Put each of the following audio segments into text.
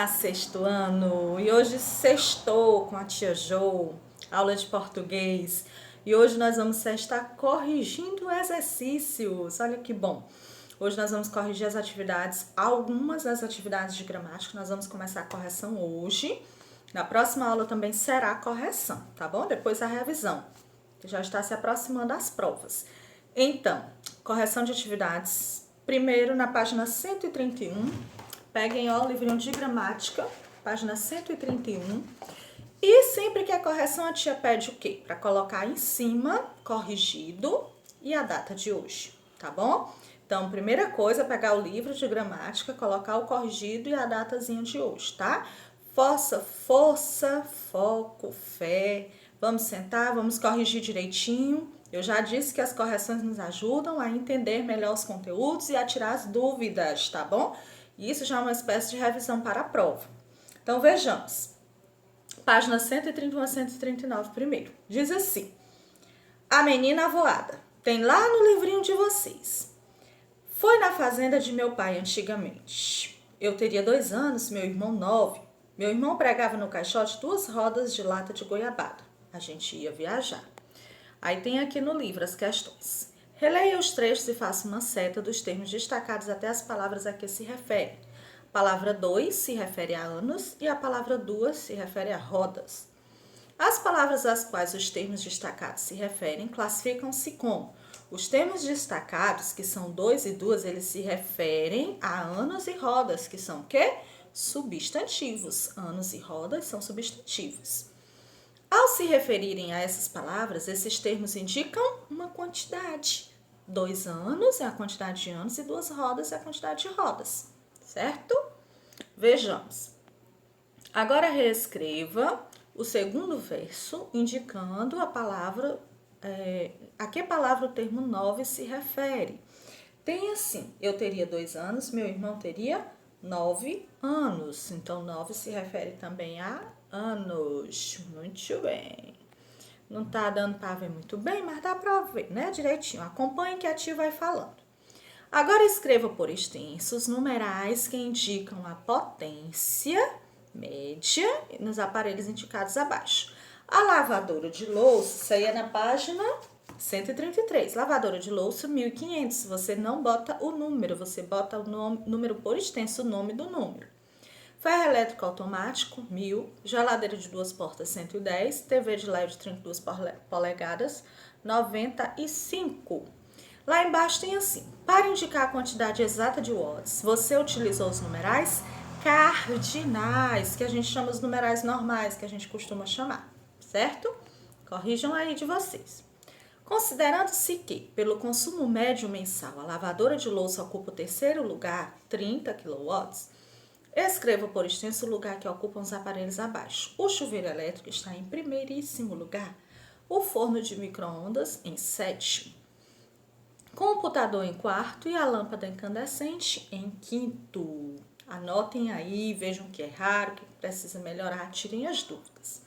Sexto ano, e hoje sextou com a tia Jo, aula de português, e hoje nós vamos estar corrigindo exercícios, olha que bom. Hoje nós vamos corrigir as atividades, algumas das atividades de gramática, nós vamos começar a correção hoje, na próxima aula também será a correção, tá bom? Depois a revisão, que já está se aproximando das provas. Então, correção de atividades, primeiro na página 131, peguem ó, o livrinho de gramática, página 131. E sempre que é correção, a tia pede o quê? Para colocar em cima, corrigido, e a data de hoje, tá bom? Então, primeira coisa, pegar o livro de gramática, colocar o corrigido e a datazinha de hoje, tá? Força, foco, fé. Vamos sentar, vamos corrigir direitinho. Eu já disse que as correções nos ajudam a entender melhor os conteúdos e a tirar as dúvidas, tá bom? Isso já é uma espécie de revisão para a prova. Então, vejamos. Página 131 a 139 primeiro. Diz assim: a menina avoada. Tem lá no livrinho de vocês. Foi na fazenda de meu pai antigamente. Eu teria 2 anos, meu irmão 9. Meu irmão pregava no caixote 2 rodas de lata de goiabada. A gente ia viajar. Aí tem aqui no livro as questões. Releia os trechos e faça uma seta dos termos destacados até as palavras a que se refere. A palavra 2 se refere a anos e a palavra 2 se refere a rodas. As palavras às quais os termos destacados se referem classificam-se como: os termos destacados, que são 2 e 2, eles se referem a anos e rodas, que são o quê? Substantivos. Anos e rodas são substantivos. Ao se referirem a essas palavras, esses termos indicam uma quantidade. 2 anos é a quantidade de anos e 2 rodas é a quantidade de rodas, certo? Vejamos. Agora reescreva o segundo verso, indicando a palavra, a que palavra o termo 9 se refere. Tem assim: eu teria 2 anos, meu irmão teria 9 anos. Então, 9 se refere também a anos. Muito bem. Não tá dando para ver muito bem, mas dá para ver, né? Direitinho. Acompanhe que a tia vai falando. Agora escreva por extensos numerais que indicam a potência média nos aparelhos indicados abaixo. A lavadora de louça, isso aí é na página 133. Lavadora de louça 1500. Você não bota o número, você bota o número por extenso, o nome do número. Ferro elétrico automático, 1000. Geladeira de 2 portas, 110. TV de LED de 32 polegadas, 95. Lá embaixo tem assim: para indicar a quantidade exata de watts, você utilizou os numerais cardinais, que a gente chama os numerais normais, que a gente costuma chamar, certo? Corrijam aí de vocês. Considerando-se que, pelo consumo médio mensal, a lavadora de louça ocupa o terceiro lugar, 30 kW, escreva por extenso o lugar que ocupam os aparelhos abaixo. O chuveiro elétrico está em primeiríssimo lugar, o forno de micro-ondas em sétimo, computador em quarto e a lâmpada incandescente em quinto. Anotem aí, vejam que é raro, que precisa melhorar, tirem as dúvidas.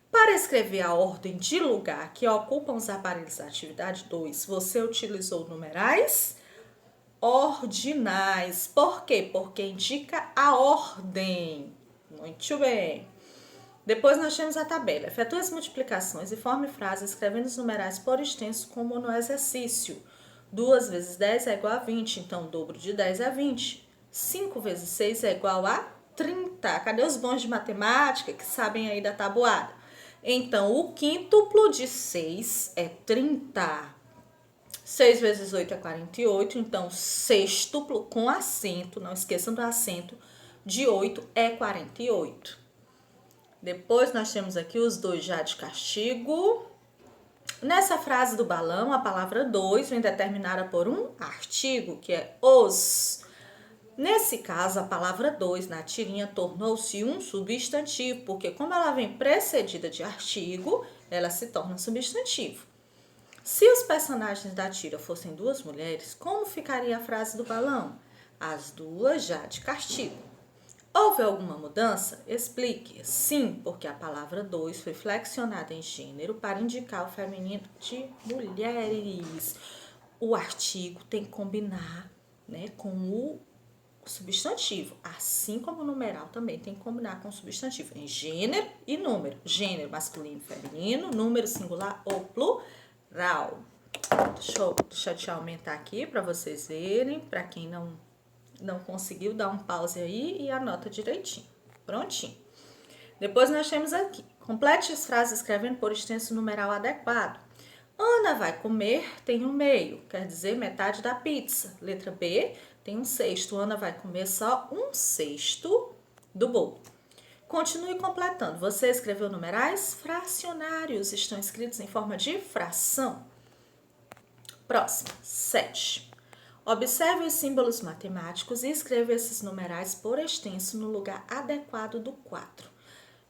Para escrever a ordem de lugar que ocupam os aparelhos da atividade 2, você utilizou numerais ordinais. Por quê? Porque indica a ordem. Muito bem. Depois nós temos a tabela. Efetue as multiplicações e forme frases escrevendo os numerais por extenso como no exercício. 2 vezes 10 é igual a 20, então o dobro de 10 é 20. 5 vezes 6 é igual a 30. Cadê os bons de matemática que sabem aí da tabuada? Então, o quíntuplo de 6 é 30. 6 vezes 8 é 48, então sextuplo com acento, não esqueçam do acento, de 8 é 48. Depois nós temos aqui os 2 já de castigo. Nessa frase do balão, a palavra 2 vem determinada por um artigo, que é os. Nesse caso, a palavra 2 na tirinha tornou-se um substantivo, porque como ela vem precedida de artigo, ela se torna substantivo. Se os personagens da tira fossem 2 mulheres, como ficaria a frase do balão? As 2 já de castigo. Houve alguma mudança? Explique. Sim, porque a palavra 2 foi flexionada em gênero para indicar o feminino de mulheres. O artigo tem que combinar, né, com o substantivo, assim como o numeral também tem que combinar com o substantivo, em gênero e número. Gênero masculino e feminino, número singular ou plural. Deixa eu te aumentar aqui para vocês verem, para quem não conseguiu, dá um pause aí e anota direitinho. Prontinho. Depois nós temos aqui, complete as frases escrevendo por extenso numeral adequado. Ana vai comer, tem um meio, quer dizer metade da pizza. Letra B, tem um sexto. Ana vai comer só um sexto do bolo. Continue completando. Você escreveu numerais? Fracionários estão escritos em forma de fração. Próximo, 7. Observe os símbolos matemáticos e escreva esses numerais por extenso no lugar adequado do quadro.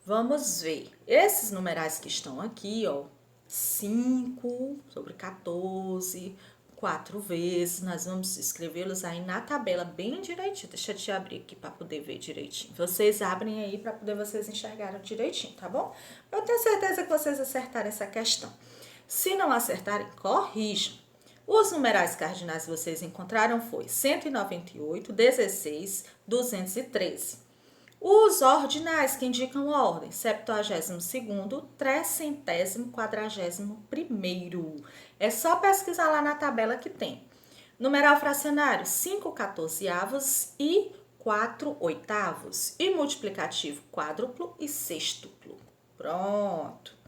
Vamos ver. Esses numerais que estão aqui, ó, 5 sobre 14, 4 vezes, nós vamos escrevê-los aí na tabela bem direitinho. Deixa eu te abrir aqui para poder ver direitinho. Vocês abrem aí para poder vocês enxergarem direitinho, tá bom? Eu tenho certeza que vocês acertaram essa questão. Se não acertarem, corrijam. Os numerais cardinais que vocês encontraram foi 198, 16, 213. Os ordinais que indicam ordem, 72º, 300º, 41º. É só pesquisar lá na tabela que tem. Numeral fracionário, 5/14 e 4/8. E multiplicativo, quádruplo e sextuplo. Pronto.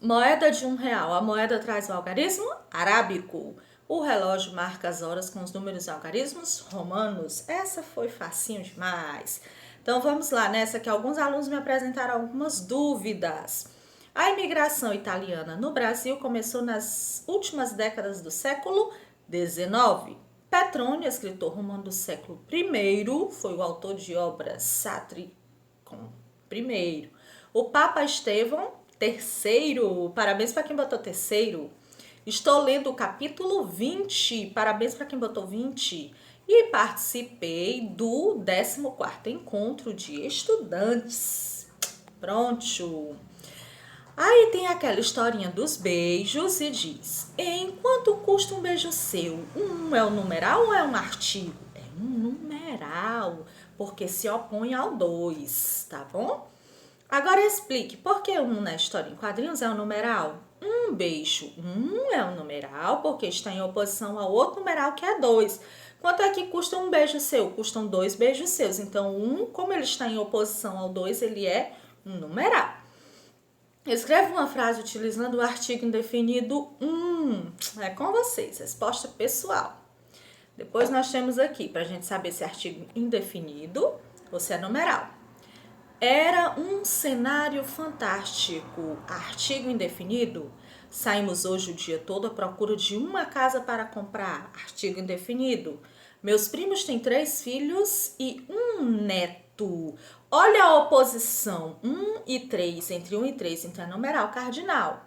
Moeda de R$1. A moeda traz o algarismo arábico. O relógio marca as horas com os números algarismos romanos. Essa foi facinho demais. Então, vamos lá nessa que alguns alunos me apresentaram algumas dúvidas. A imigração italiana no Brasil começou nas últimas décadas do século XIX. Petrônio, escritor romano do século I, foi o autor de obras Satricon I. O Papa Estevão III, parabéns para quem botou terceiro. Estou lendo o capítulo 20, parabéns para quem botou 20. E participei do 14º encontro de estudantes. Pronto. Aí tem aquela historinha dos beijos e diz: em quanto custa um beijo seu? É um numeral ou é um artigo? É um numeral, porque se opõe ao 2, tá bom? Agora explique, por que na história em quadrinhos é um numeral? Um beijo, é um numeral porque está em oposição ao outro numeral que é 2. Quanto é que custa um beijo seu? Custam 2 beijos seus. Então, como ele está em oposição ao 2, ele é um numeral. Escreva uma frase utilizando o artigo indefinido É com vocês, resposta pessoal. Depois nós temos aqui, para a gente saber se é artigo indefinido ou se é numeral. Era um cenário fantástico. Artigo indefinido. Saímos hoje o dia todo à procura de uma casa para comprar. Artigo indefinido. Meus primos têm 3 filhos e um neto. Olha a oposição. 1 e 3. Entre 1 e 3, então é numeral cardinal.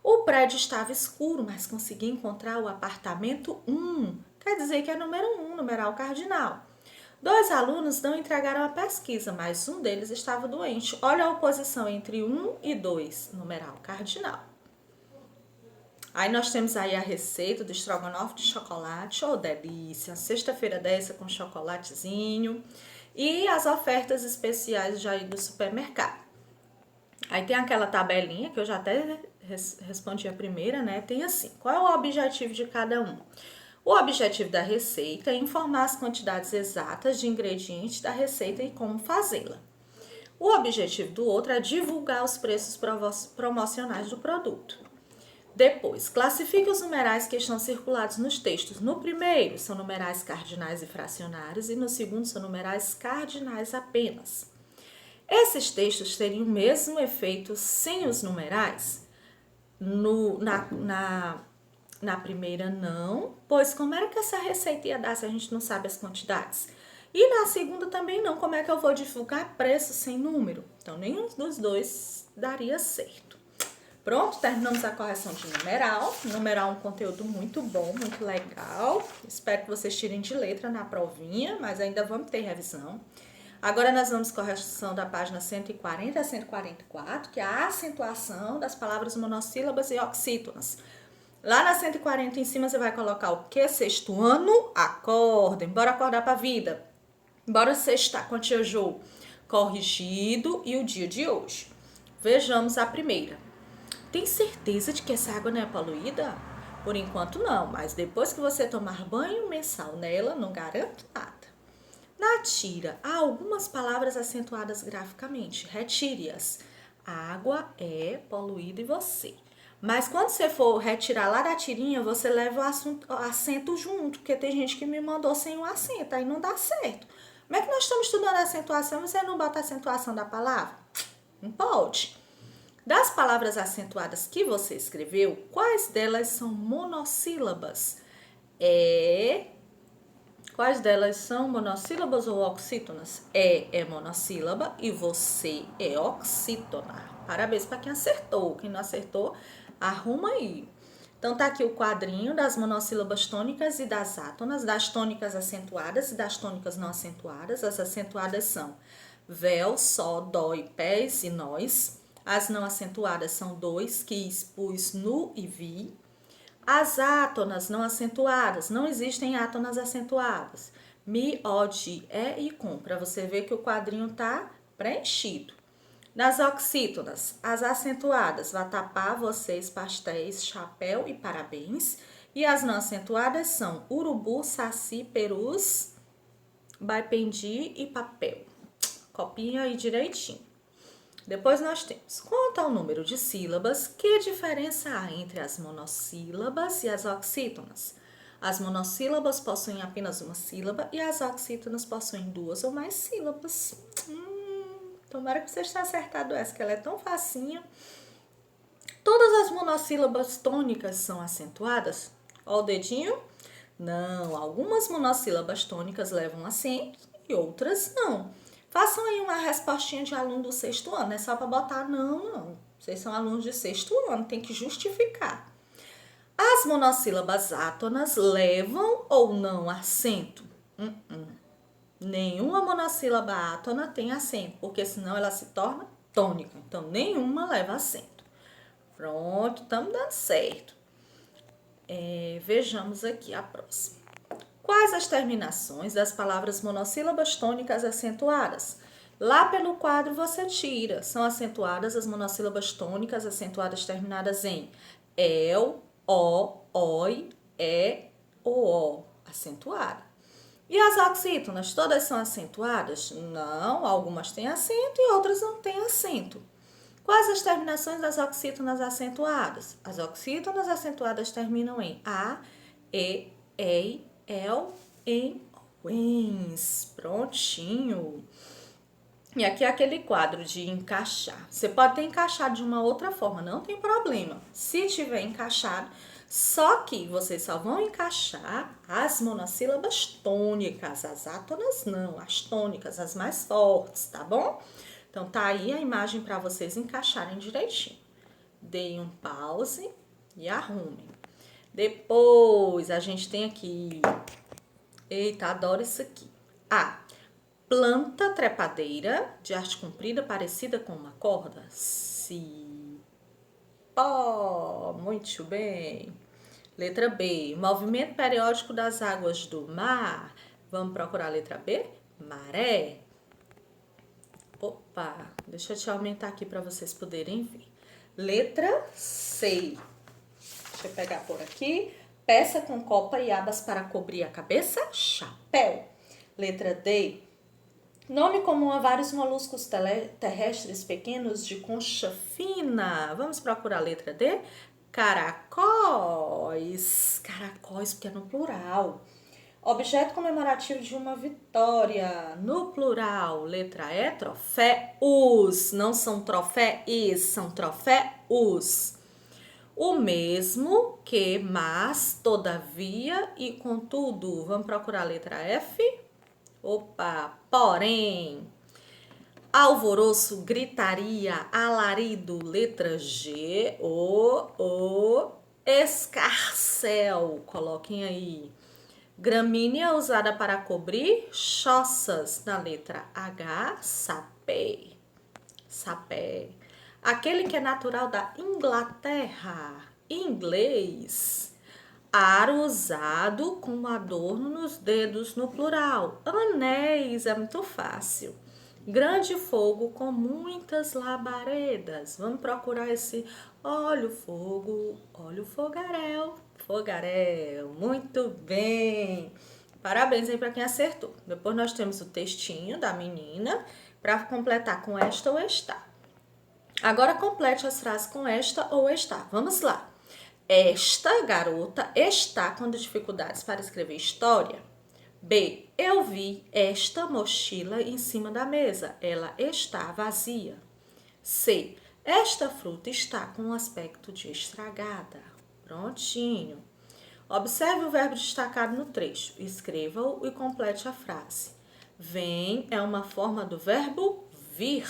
O prédio estava escuro, mas consegui encontrar o apartamento 1. Quer dizer que é número 1, numeral cardinal. 2 alunos não entregaram a pesquisa, mas um deles estava doente. Olha a oposição entre 1 e 2, numeral cardinal. Aí nós temos aí a receita do estrogonofe de chocolate. Oh, delícia! Sexta-feira dessa com chocolatezinho. E as ofertas especiais já do supermercado. Aí tem aquela tabelinha que eu já até respondi a primeira, né? Tem assim, qual é o objetivo de cada um? O objetivo da receita é informar as quantidades exatas de ingredientes da receita e como fazê-la. O objetivo do outro é divulgar os preços promocionais do produto. Depois, classifique os numerais que estão circulados nos textos. No primeiro, são numerais cardinais e fracionários e no segundo, são numerais cardinais apenas. Esses textos teriam o mesmo efeito sem os numerais? Na primeira, não, pois como era que essa receita ia dar se a gente não sabe as quantidades? E na segunda também não, como é que eu vou divulgar preço sem número? Então, nenhum dos dois daria certo. Pronto, terminamos a correção de numeral. Numeral é um conteúdo muito bom, muito legal. Espero que vocês tirem de letra na provinha, mas ainda vamos ter revisão. Agora nós vamos correção da página 140 a 144, que é a acentuação das palavras monossílabas e oxítonas. Lá na 140 em cima você vai colocar o quê? Sexto ano, acordem. Bora acordar pra vida. Bora sextar com a tia Jo. Corrigido e o dia de hoje. Vejamos a primeira. Tem certeza de que essa água não é poluída? Por enquanto não, mas depois que você tomar banho mensal nela, não garanto nada. Na tira, há algumas palavras acentuadas graficamente. Retire-as. A água é poluída e você. Mas quando você for retirar lá da tirinha, você leva o acento junto, porque tem gente que me mandou sem o acento, aí não dá certo. Como é que nós estamos estudando a acentuação e você não bota a acentuação da palavra? Não pode. Das palavras acentuadas que você escreveu, quais delas são monossílabas? Quais delas são monossílabas ou oxítonas? É monossílaba e você é oxítona. Parabéns para quem acertou. Quem não acertou, arruma aí. Então tá aqui o quadrinho das monossílabas tônicas e das átonas, das tônicas acentuadas e das tônicas não acentuadas. As acentuadas são véu, só, dó e pés e nós. As não acentuadas são dois, quis, pus, nu e vi. As átonas não acentuadas, não existem átonas acentuadas. Mi, o, di, e com, para você ver que o quadrinho tá preenchido. Nas oxítonas, as acentuadas, vatapá, vocês, pastéis, chapéu e parabéns. E as não acentuadas são urubu, saci, perus, baipendi e papel. Copinha aí direitinho. Depois nós temos, quanto ao número de sílabas, que diferença há entre as monossílabas e as oxítonas? As monossílabas possuem apenas uma sílaba e as oxítonas possuem duas ou mais sílabas. Tomara que você tenha acertado essa, que ela é tão facinha. Todas as monossílabas tônicas são acentuadas? Ó o dedinho. Não, algumas monossílabas tônicas levam acento e outras não. Façam aí uma respostinha de aluno do sexto ano, não é só para botar não. Vocês são alunos de sexto ano, tem que justificar. As monossílabas átonas levam ou não acento? Nenhuma monossílaba átona tem acento, porque senão ela se torna tônica. Então, nenhuma leva acento. Pronto, estamos dando certo. Vejamos aqui a próxima. Quais as terminações das palavras monossílabas tônicas acentuadas? Lá pelo quadro você tira. São acentuadas as monossílabas tônicas acentuadas terminadas em el, o, oi, o. Acentuada. E as oxítonas, todas são acentuadas? Não, algumas têm acento e outras não têm acento. Quais as terminações das oxítonas acentuadas? As oxítonas acentuadas terminam em a, e, el, em, ens. Prontinho. E aqui é aquele quadro de encaixar. Você pode ter encaixado de uma outra forma, não tem problema. Se tiver encaixado, só que vocês só vão encaixar as monossílabas tônicas, as átonas não, as tônicas, as mais fortes, tá bom? Então tá aí a imagem para vocês encaixarem direitinho. Deem um pause e arrumem. Depois a gente tem aqui, eita, adoro isso aqui. Planta trepadeira de arte comprida parecida com uma corda. Cipó, muito bem. Letra B, movimento periódico das águas do mar. Vamos procurar a letra B? Maré. Opa, deixa eu te aumentar aqui para vocês poderem ver. Letra C. Deixa eu pegar por aqui. Peça com copa e abas para cobrir a cabeça. Chapéu. Letra D. Nome comum a vários moluscos terrestres pequenos de concha fina. Vamos procurar a letra D? Caracóis. Caracóis, porque é no plural. Objeto comemorativo de uma vitória. No plural. Letra E, troféus. Não são troféis, são troféus. O mesmo que, mas, todavia e contudo. Vamos procurar a letra F? Opa, porém. Alvoroço, gritaria, alarido, letra G, escarcel, coloquem aí. Gramínea usada para cobrir, choças, na letra H, sapé. Aquele que é natural da Inglaterra, inglês. Aro usado como adorno nos dedos no plural. Anéis é muito fácil. Grande fogo com muitas labaredas. Vamos procurar esse olha o fogo, olha o fogaréu. Fogaréu, muito bem. Parabéns aí para quem acertou. Depois nós temos o textinho da menina para completar com esta ou está. Agora complete as frases com esta ou está. Vamos lá. Esta garota está com dificuldades para escrever história. B. Eu vi esta mochila em cima da mesa. Ela está vazia. C. Esta fruta está com um aspecto de estragada. Prontinho. Observe o verbo destacado no trecho. Escreva-o e complete a frase. Vem é uma forma do verbo vir.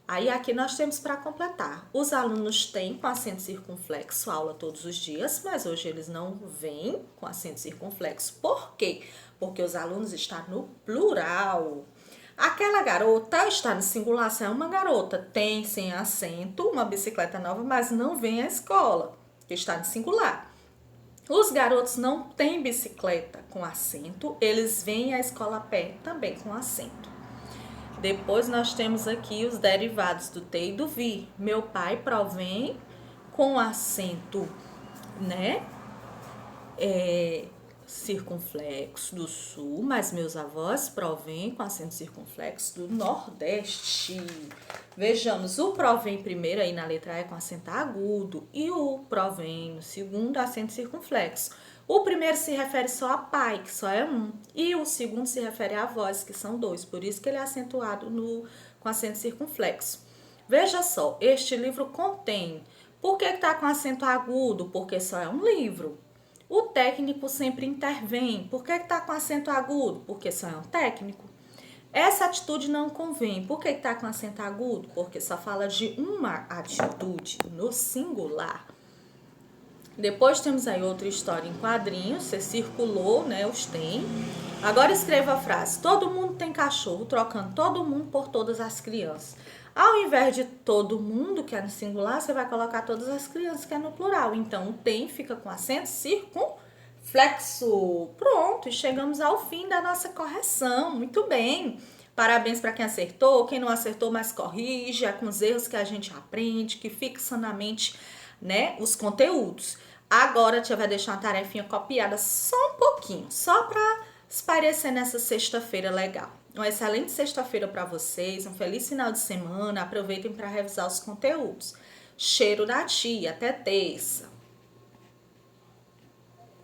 Aí aqui nós temos para completar. Os alunos têm com acento circunflexo aula todos os dias, mas hoje eles não vêm com acento circunflexo. Por quê? Porque os alunos estão no plural. Aquela garota está no singular, se é uma garota, tem sem acento, uma bicicleta nova, mas não vem à escola, que está no singular. Os garotos não têm bicicleta com acento, eles vêm à escola a pé também com acento. Depois nós temos aqui os derivados do ter e do vir. Meu pai provém com acento, né? Circunflexo do sul, mas meus avós provêm com acento circunflexo do nordeste. Vejamos, o provém primeiro aí na letra E com acento agudo e o provém no segundo acento circunflexo. O primeiro se refere só a pai, que só é um, e o segundo se refere a avós, que são dois, por isso que ele é acentuado com acento circunflexo. Veja só, este livro contém. Por que está com acento agudo? Porque só é um livro. O técnico sempre intervém. Por que está com acento agudo? Porque só é um técnico. Essa atitude não convém. Por que está com acento agudo? Porque só fala de uma atitude no singular. Depois temos aí outra história em quadrinhos. Você circulou, né? Os tem. Agora escreva a frase. Todo mundo tem cachorro, trocando todo mundo por todas as crianças. Ao invés de todo mundo, que é no singular, você vai colocar todas as crianças, que é no plural. Então, tem fica com acento circunflexo. Pronto, e chegamos ao fim da nossa correção. Muito bem. Parabéns para quem acertou. Quem não acertou, mas corrige. É com os erros que a gente aprende, que fixa na mente, né, os conteúdos. Agora, a tia vai deixar uma tarefinha copiada só um pouquinho, só para esparecer nessa sexta-feira legal. Uma excelente sexta-feira para vocês, um feliz final de semana, aproveitem para revisar os conteúdos. Cheiro da tia, até terça!